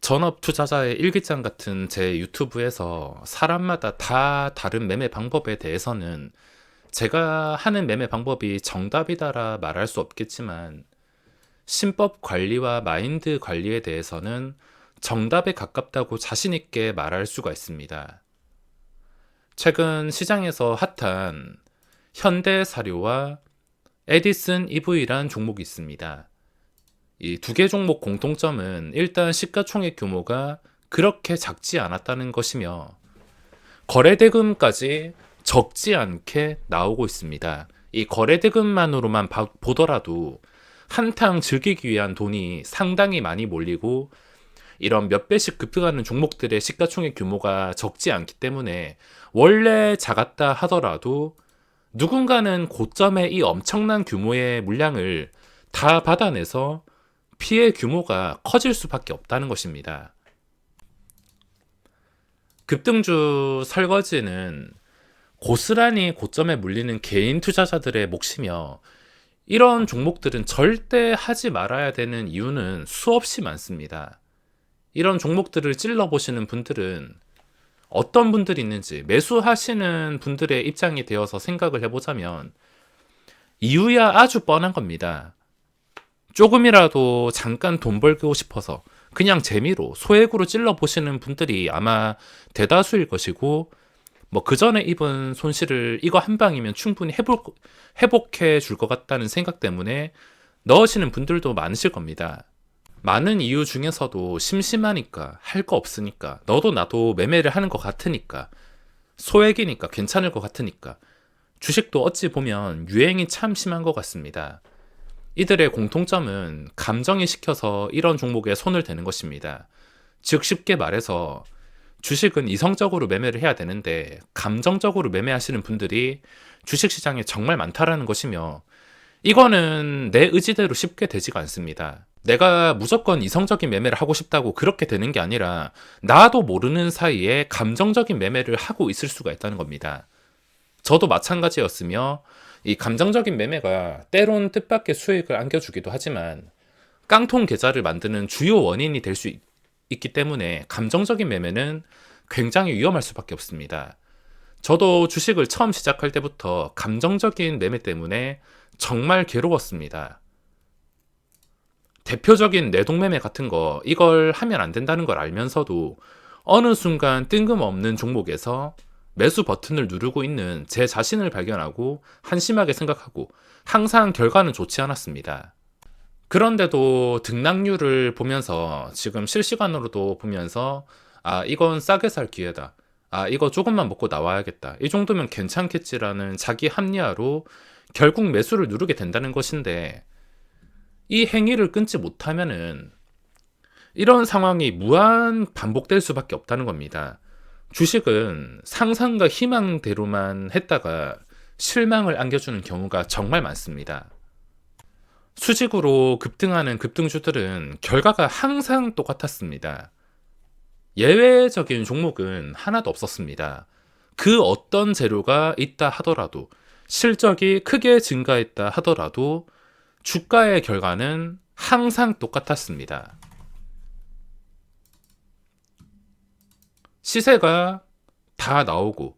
전업 투자자의 일기장 같은 제 유튜브에서 사람마다 다 다른 매매 방법에 대해서는 제가 하는 매매 방법이 정답이다라 말할 수 없겠지만 신법 관리와 마인드 관리에 대해서는 정답에 가깝다고 자신 있게 말할 수가 있습니다. 최근 시장에서 핫한 현대사료와 에디슨 EV란 종목이 있습니다. 이 두 개 종목 공통점은 일단 시가총액 규모가 그렇게 작지 않았다는 것이며 거래대금까지 적지 않게 나오고 있습니다. 이 거래대금만으로만 보더라도 한탕 즐기기 위한 돈이 상당히 많이 몰리고 이런 몇 배씩 급등하는 종목들의 시가총액 규모가 적지 않기 때문에 원래 작았다 하더라도 누군가는 고점에 이 엄청난 규모의 물량을 다 받아내서 피해 규모가 커질 수밖에 없다는 것입니다. 급등주 설거지는 고스란히 고점에 물리는 개인 투자자들의 몫이며 이런 종목들은 절대 하지 말아야 되는 이유는 수없이 많습니다. 이런 종목들을 찔러보시는 분들은 어떤 분들이 있는지 매수하시는 분들의 입장이 되어서 생각을 해보자면 이유야 아주 뻔한 겁니다. 조금이라도 잠깐 돈 벌고 싶어서 그냥 재미로 소액으로 찔러보시는 분들이 아마 대다수일 것이고 그 전에 입은 손실을 이거 한 방이면 충분히 회복해 줄 것 같다는 생각 때문에 넣으시는 분들도 많으실 겁니다. 많은 이유 중에서도 심심하니까, 할 거 없으니까, 너도 나도 매매를 하는 것 같으니까, 소액이니까 괜찮을 것 같으니까, 주식도 어찌 보면 유행이 참 심한 것 같습니다. 이들의 공통점은 감정이 시켜서 이런 종목에 손을 대는 것입니다. 즉 쉽게 말해서 주식은 이성적으로 매매를 해야 되는데 감정적으로 매매하시는 분들이 주식시장에 정말 많다라는 것이며 이거는 내 의지대로 쉽게 되지가 않습니다. 내가 무조건 이성적인 매매를 하고 싶다고 그렇게 되는 게 아니라 나도 모르는 사이에 감정적인 매매를 하고 있을 수가 있다는 겁니다. 저도 마찬가지였으며 이 감정적인 매매가 때론 뜻밖의 수익을 안겨주기도 하지만 깡통 계좌를 만드는 주요 원인이 될 수 있기 때문에 감정적인 매매는 굉장히 위험할 수밖에 없습니다. 저도 주식을 처음 시작할 때부터 감정적인 매매 때문에 정말 괴로웠습니다. 대표적인 내동매매 같은 거 이걸 하면 안 된다는 걸 알면서도 어느 순간 뜬금없는 종목에서 매수 버튼을 누르고 있는 제 자신을 발견하고 한심하게 생각하고 항상 결과는 좋지 않았습니다. 그런데도 등락률을 보면서 지금 실시간으로도 보면서 이건 싸게 살 기회다. 이거 조금만 먹고 나와야겠다. 이 정도면 괜찮겠지라는 자기 합리화로 결국 매수를 누르게 된다는 것인데 이 행위를 끊지 못하면은 이런 상황이 무한 반복될 수밖에 없다는 겁니다. 주식은 상상과 희망대로만 했다가 실망을 안겨주는 경우가 정말 많습니다. 수직으로 급등하는 급등주들은 결과가 항상 똑같았습니다. 예외적인 종목은 하나도 없었습니다. 그 어떤 재료가 있다 하더라도 실적이 크게 증가했다 하더라도 주가의 결과는 항상 똑같았습니다. 시세가 다 나오고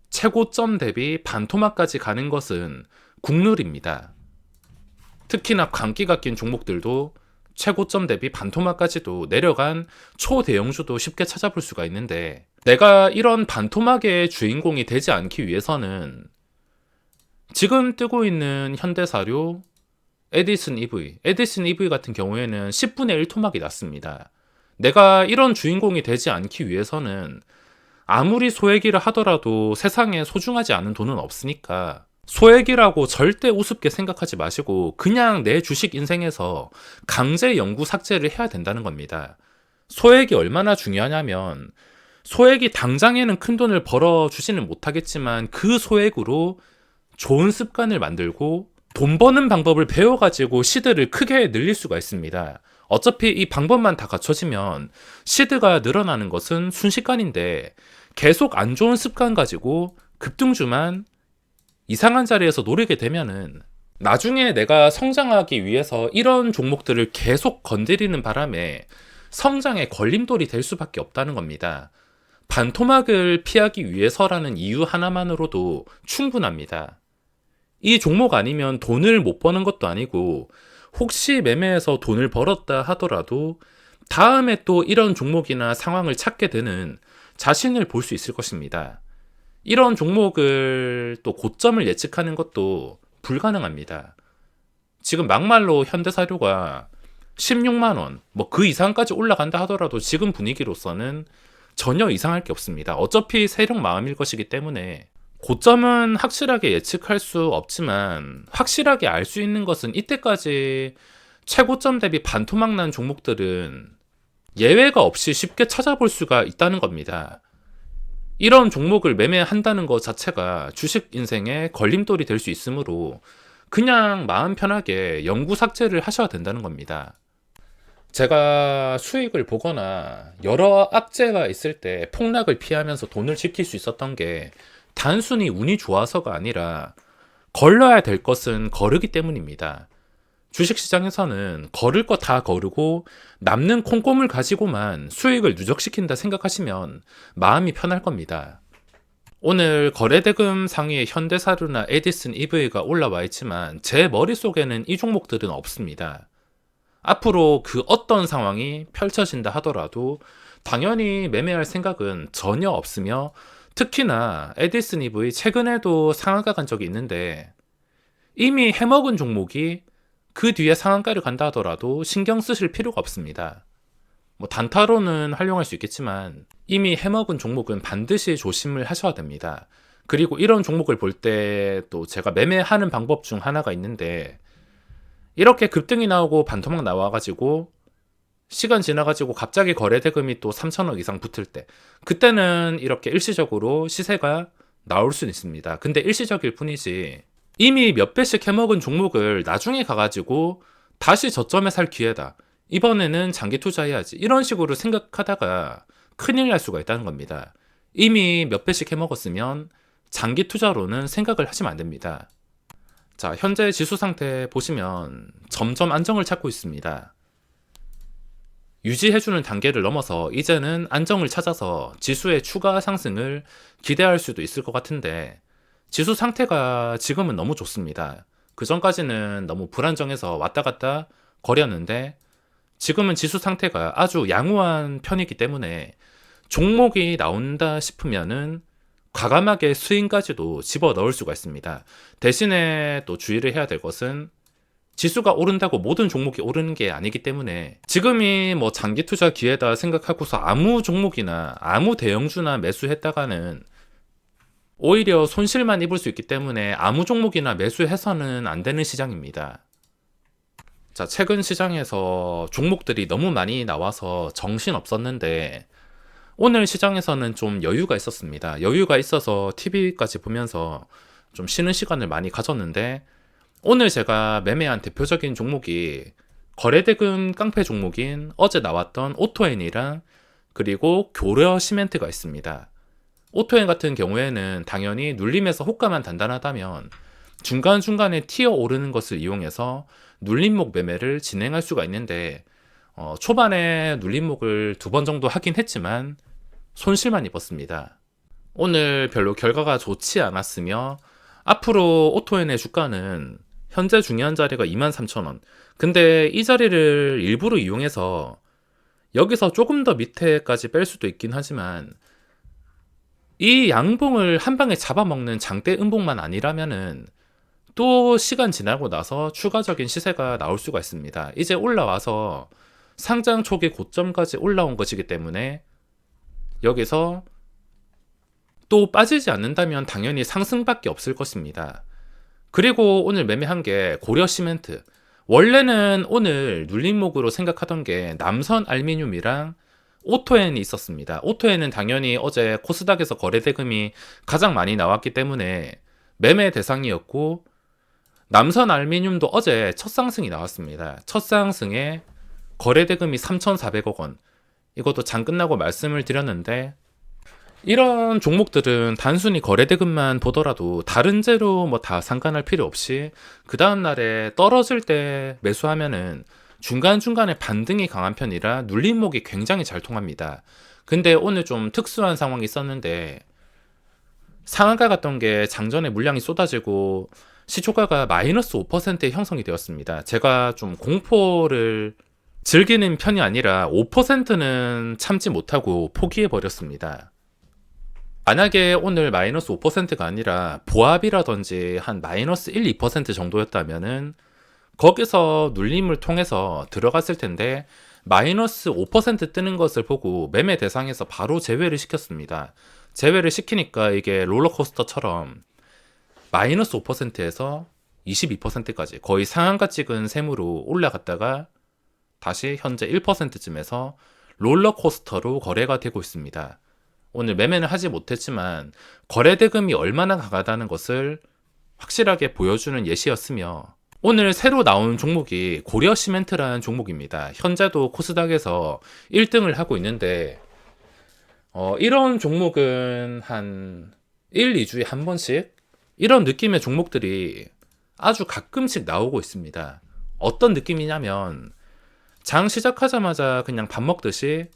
최고점 대비 반토막까지 가는 것은 국룰입니다. 특히나 광기가 낀 종목들도 최고점 대비 반토막까지도 내려간 초대형주도 쉽게 찾아볼 수가 있는데 내가 이런 반토막의 주인공이 되지 않기 위해서는 지금 뜨고 있는 현대사료, 에디슨 EV 같은 경우에는 10분의 1 토막이 났습니다. 내가 이런 주인공이 되지 않기 위해서는 아무리 소액이라 하더라도 세상에 소중하지 않은 돈은 없으니까 소액이라고 절대 우습게 생각하지 마시고 그냥 내 주식 인생에서 강제 영구 삭제를 해야 된다는 겁니다. 소액이 얼마나 중요하냐면 소액이 당장에는 큰 돈을 벌어주지는 못하겠지만 그 소액으로 좋은 습관을 만들고 돈 버는 방법을 배워가지고 시드를 크게 늘릴 수가 있습니다. 어차피 이 방법만 다 갖춰지면 시드가 늘어나는 것은 순식간인데 계속 안 좋은 습관 가지고 급등주만 이상한 자리에서 노리게 되면은 나중에 내가 성장하기 위해서 이런 종목들을 계속 건드리는 바람에 성장의 걸림돌이 될 수밖에 없다는 겁니다. 반토막을 피하기 위해서라는 이유 하나만으로도 충분합니다. 이 종목 아니면 돈을 못 버는 것도 아니고 혹시 매매해서 돈을 벌었다 하더라도 다음에 또 이런 종목이나 상황을 찾게 되는 자신을 볼 수 있을 것입니다. 이런 종목을 또 고점을 예측하는 것도 불가능합니다. 지금 막말로 현대사료가 16만원, 뭐 그 이상까지 올라간다 하더라도 지금 분위기로서는 전혀 이상할 게 없습니다. 어차피 세력 마음일 것이기 때문에 고점은 확실하게 예측할 수 없지만 확실하게 알 수 있는 것은 이때까지 최고점 대비 반토막 난 종목들은 예외가 없이 쉽게 찾아볼 수가 있다는 겁니다. 이런 종목을 매매한다는 것 자체가 주식 인생의 걸림돌이 될 수 있으므로 그냥 마음 편하게 영구 삭제를 하셔야 된다는 겁니다. 제가 수익을 보거나 여러 악재가 있을 때 폭락을 피하면서 돈을 지킬 수 있었던 게 단순히 운이 좋아서가 아니라 걸러야 될 것은 거르기 때문입니다. 주식시장에서는 거를 거 다 거르고 남는 콩고물 가지고만 수익을 누적시킨다 생각하시면 마음이 편할 겁니다. 오늘 거래대금 상위에 현대사료나 에디슨 EV가 올라와 있지만 제 머릿속에는 이 종목들은 없습니다. 앞으로 그 어떤 상황이 펼쳐진다 하더라도 당연히 매매할 생각은 전혀 없으며 특히나 에디슨 EV 최근에도 상한가 간 적이 있는데 이미 해먹은 종목이 그 뒤에 상한가를 간다 하더라도 신경 쓰실 필요가 없습니다. 뭐 단타로는 활용할 수 있겠지만 이미 해먹은 종목은 반드시 조심을 하셔야 됩니다. 그리고 이런 종목을 볼 때 또 제가 매매하는 방법 중 하나가 있는데 이렇게 급등이 나오고 반토막 나와가지고 시간 지나가지고 갑자기 거래대금이 또 3천억 이상 붙을 때 그때는 이렇게 일시적으로 시세가 나올 수는 있습니다. 근데 일시적일 뿐이지 이미 몇 배씩 해먹은 종목을 나중에 가가지고 다시 저점에 살 기회다. 이번에는 장기 투자해야지. 이런 식으로 생각하다가 큰일 날 수가 있다는 겁니다. 이미 몇 배씩 해먹었으면 장기 투자로는 생각을 하시면 안 됩니다. 자, 현재 지수 상태 보시면 점점 안정을 찾고 있습니다. 유지해주는 단계를 넘어서 이제는 안정을 찾아서 지수의 추가 상승을 기대할 수도 있을 것 같은데 지수 상태가 지금은 너무 좋습니다. 그 전까지는 너무 불안정해서 왔다 갔다 거렸는데 지금은 지수 상태가 아주 양호한 편이기 때문에 종목이 나온다 싶으면은 과감하게 스윙까지도 집어 넣을 수가 있습니다. 대신에 또 주의를 해야 될 것은 지수가 오른다고 모든 종목이 오르는 게 아니기 때문에 지금이 뭐 장기 투자 기회다 생각하고서 아무 종목이나 아무 대형주나 매수했다가는 오히려 손실만 입을 수 있기 때문에 아무 종목이나 매수해서는 안 되는 시장입니다. 자, 최근 시장에서 종목들이 너무 많이 나와서 정신 없었는데 오늘 시장에서는 좀 여유가 있었습니다. 여유가 있어서 TV까지 보면서 좀 쉬는 시간을 많이 가졌는데 오늘 제가 매매한 대표적인 종목이 거래대금 깡패 종목인 어제 나왔던 오토엔이랑 그리고 교려 시멘트가 있습니다. 오토엔 같은 경우에는 당연히 눌림에서 호가만 단단하다면 중간중간에 튀어 오르는 것을 이용해서 눌림목 매매를 진행할 수가 있는데 초반에 눌림목을 2번 정도 하긴 했지만 손실만 입었습니다. 오늘 별로 결과가 좋지 않았으며 앞으로 오토엔의 주가는 현재 중요한 자리가 23,000원. 근데 이 자리를 일부러 이용해서 여기서 조금 더 밑에까지 뺄 수도 있긴 하지만 이 양봉을 한 방에 잡아먹는 장대 음봉만 아니라면은 또 시간 지나고 나서 추가적인 시세가 나올 수가 있습니다. 이제 올라와서 상장 초기 고점까지 올라온 것이기 때문에 여기서 또 빠지지 않는다면 당연히 상승밖에 없을 것입니다. 그리고 오늘 매매한 게 고려 시멘트. 원래는 오늘 눌림목으로 생각하던 게 남선 알미늄이랑 오토엔이 있었습니다. 오토엔은 당연히 어제 코스닥에서 거래대금이 가장 많이 나왔기 때문에 매매 대상이었고 남선 알미늄도 어제 첫 상승이 나왔습니다. 첫 상승에 거래대금이 3,400억 원. 이것도 장 끝나고 말씀을 드렸는데 이런 종목들은 단순히 거래대금만 보더라도 다른 재료 뭐 다 상관할 필요 없이 그 다음 날에 떨어질 때 매수하면은 중간중간에 반등이 강한 편이라 눌림목이 굉장히 잘 통합니다. 근데 오늘 좀 특수한 상황이 있었는데 상한가 갔던 게 장전에 물량이 쏟아지고 시초가가 마이너스 5%의 형성이 되었습니다. 제가 좀 공포를 즐기는 편이 아니라 5%는 참지 못하고 포기해 버렸습니다. 만약에 오늘 마이너스 5%가 아니라 보합이라든지 한 마이너스 1, 2% 정도였다면은 거기서 눌림을 통해서 들어갔을 텐데 마이너스 5% 뜨는 것을 보고 매매 대상에서 바로 제외를 시켰습니다. 제외를 시키니까 이게 롤러코스터처럼 마이너스 5%에서 22%까지 거의 상한가 찍은 셈으로 올라갔다가 다시 현재 1%쯤에서 롤러코스터로 거래가 되고 있습니다. 오늘 매매는 하지 못했지만 거래 대금이 얼마나 강하다는 것을 확실하게 보여주는 예시였으며 오늘 새로 나온 종목이 고려 시멘트라는 종목입니다. 현재도 코스닥에서 1등을 하고 있는데 이런 종목은 한 1, 2주에 한 번씩 이런 느낌의 종목들이 아주 가끔씩 나오고 있습니다. 어떤 느낌이냐면 장 시작하자마자 그냥 밥 먹듯이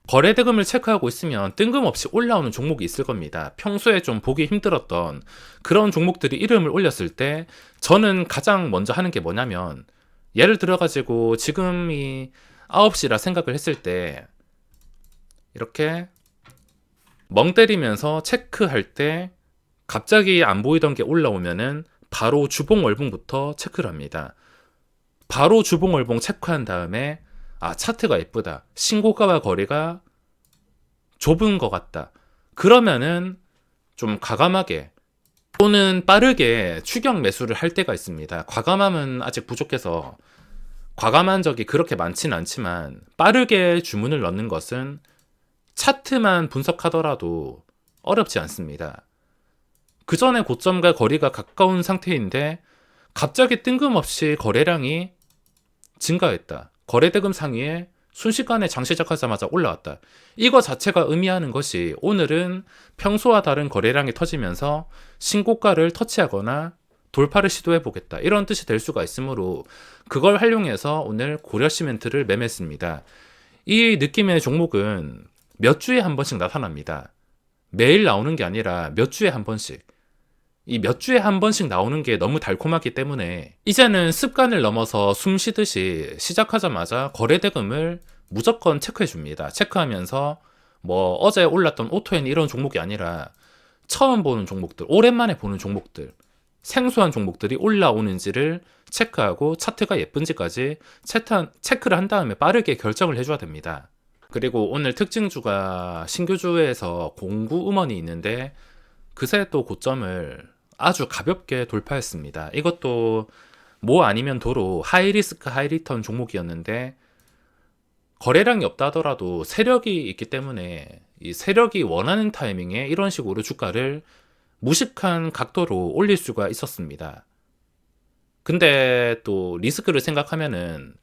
거래 대금을 체크하고 있으면 뜬금없이 올라오는 종목이 있을 겁니다. 평소에 좀 보기 힘들었던 그런 종목들이 이름을 올렸을 때 저는 가장 먼저 하는 게 뭐냐면 예를 들어가지고 지금이 9시라 생각을 했을 때 이렇게 멍 때리면서 체크할 때 갑자기 안 보이던 게 올라오면은 바로 주봉 월봉부터 체크를 합니다. 바로 주봉 월봉 체크한 다음에 차트가 예쁘다. 신고가와 거리가 좁은 것 같다. 그러면은 좀 과감하게 또는 빠르게 추격 매수를 할 때가 있습니다. 과감함은 아직 부족해서 과감한 적이 그렇게 많지는 않지만 빠르게 주문을 넣는 것은 차트만 분석하더라도 어렵지 않습니다. 그 전에 고점과 거리가 가까운 상태인데 갑자기 뜬금없이 거래량이 증가했다. 거래대금 상위에 순식간에 장 시작하자마자 올라왔다. 이거 자체가 의미하는 것이 오늘은 평소와 다른 거래량이 터지면서 신고가를 터치하거나 돌파를 시도해보겠다. 이런 뜻이 될 수가 있으므로 그걸 활용해서 오늘 고려시멘트를 매매했습니다. 이 느낌의 종목은 몇 주에 한 번씩 나타납니다. 매일 나오는 게 아니라 몇 주에 한 번씩. 이 몇 주에 한 번씩 나오는 게 너무 달콤하기 때문에 이제는 습관을 넘어서 숨 쉬듯이 시작하자마자 거래대금을 무조건 체크해 줍니다. 체크하면서 뭐 어제 올랐던 오토엔 이런 종목이 아니라 처음 보는 종목들, 오랜만에 보는 종목들, 생소한 종목들이 올라오는지를 체크하고 차트가 예쁜지까지 체크를 한 다음에 빠르게 결정을 해줘야 됩니다. 그리고 오늘 특징주가 신규주에서 공구 음원이 있는데 그새 또 고점을 아주 가볍게 돌파했습니다. 이것도 뭐 아니면 도로 하이리스크 하이리턴 종목이었는데 거래량이 없다 하더라도 세력이 있기 때문에 이 세력이 원하는 타이밍에 이런 식으로 주가를 무식한 각도로 올릴 수가 있었습니다. 근데 또 리스크를 생각하면은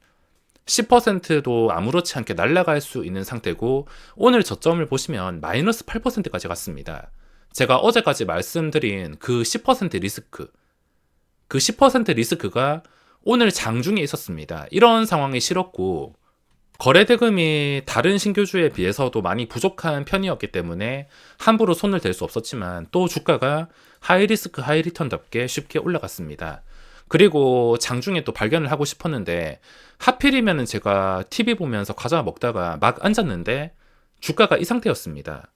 10%도 아무렇지 않게 날아갈 수 있는 상태고 오늘 저점을 보시면 마이너스 8%까지 갔습니다. 제가 어제까지 말씀드린 그 10% 리스크, 그 10% 리스크가 오늘 장중에 있었습니다. 이런 상황이 싫었고 거래대금이 다른 신규주에 비해서도 많이 부족한 편이었기 때문에 함부로 손을 댈 수 없었지만 또 주가가 하이리스크 하이리턴답게 쉽게 올라갔습니다. 그리고 장중에 또 발견을 하고 싶었는데 하필이면 제가 TV 보면서 과자 먹다가 막 앉았는데 주가가 이 상태였습니다.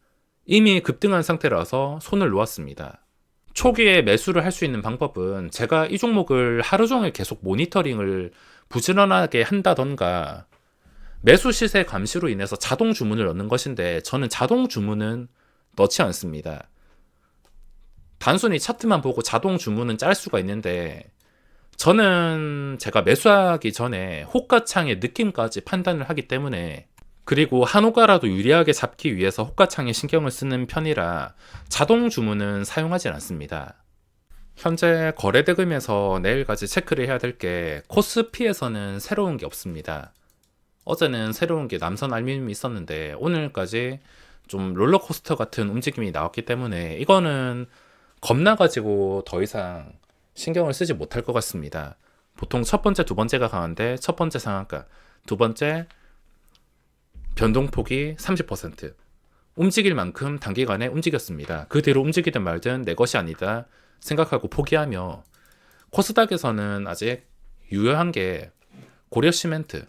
이미 급등한 상태라서 손을 놓았습니다. 초기에 매수를 할 수 있는 방법은 제가 이 종목을 하루 종일 계속 모니터링을 부지런하게 한다던가 매수 시세 감시로 인해서 자동 주문을 넣는 것인데 저는 자동 주문은 넣지 않습니다. 단순히 차트만 보고 자동 주문은 짤 수가 있는데 저는 제가 매수하기 전에 호가창의 느낌까지 판단을 하기 때문에 그리고 한호가라도 유리하게 잡기 위해서 호가창에 신경을 쓰는 편이라 자동 주문은 사용하지 않습니다. 현재 거래대금에서 내일까지 체크를 해야 될 게 코스피에서는 새로운 게 없습니다. 어제는 새로운 게 남선 알루미늄이 있었는데 오늘까지 좀 롤러코스터 같은 움직임이 나왔기 때문에 이거는 겁나가지고 더 이상 신경을 쓰지 못할 것 같습니다. 보통 첫 번째, 두 번째가 강한데 첫 번째 상한가, 두 번째 변동폭이 30%. 움직일 만큼 단기간에 움직였습니다. 그 뒤로 움직이든 말든 내 것이 아니다 생각하고 포기하며 코스닥에서는 아직 유효한 게 고려 시멘트.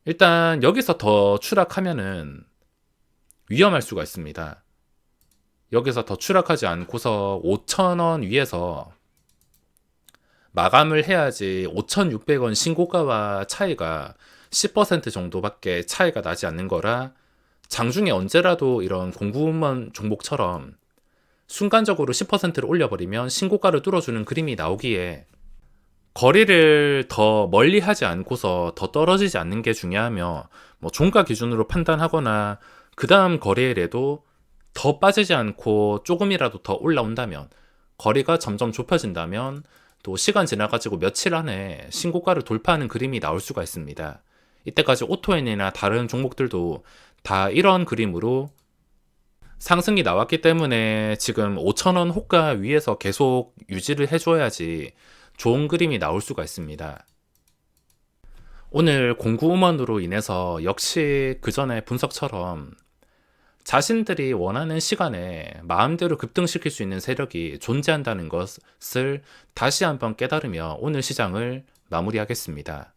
일단 여기서 더 추락하면은 위험할 수가 있습니다. 여기서 더 추락하지 않고서 5,000원 위에서 마감을 해야지 5,600원 신고가와 차이가 10% 정도밖에 차이가 나지 않는 거라 장중에 언제라도 이런 공구먼 종목처럼 순간적으로 10%를 올려버리면 신고가를 뚫어주는 그림이 나오기에 거리를 더 멀리 하지 않고서 더 떨어지지 않는 게 중요하며 뭐 종가 기준으로 판단하거나 그 다음 거래일에도 더 빠지지 않고 조금이라도 더 올라온다면 거리가 점점 좁혀진다면 또 시간 지나가지고 며칠 안에 신고가를 돌파하는 그림이 나올 수가 있습니다. 이때까지 오토엔이나 다른 종목들도 다 이런 그림으로 상승이 나왔기 때문에 지금 5,000원 호가 위에서 계속 유지를 해줘야지 좋은 그림이 나올 수가 있습니다. 오늘 공구음원으로 인해서 역시 그 전에 분석처럼 자신들이 원하는 시간에 마음대로 급등시킬 수 있는 세력이 존재한다는 것을 다시 한번 깨달으며 오늘 시장을 마무리하겠습니다.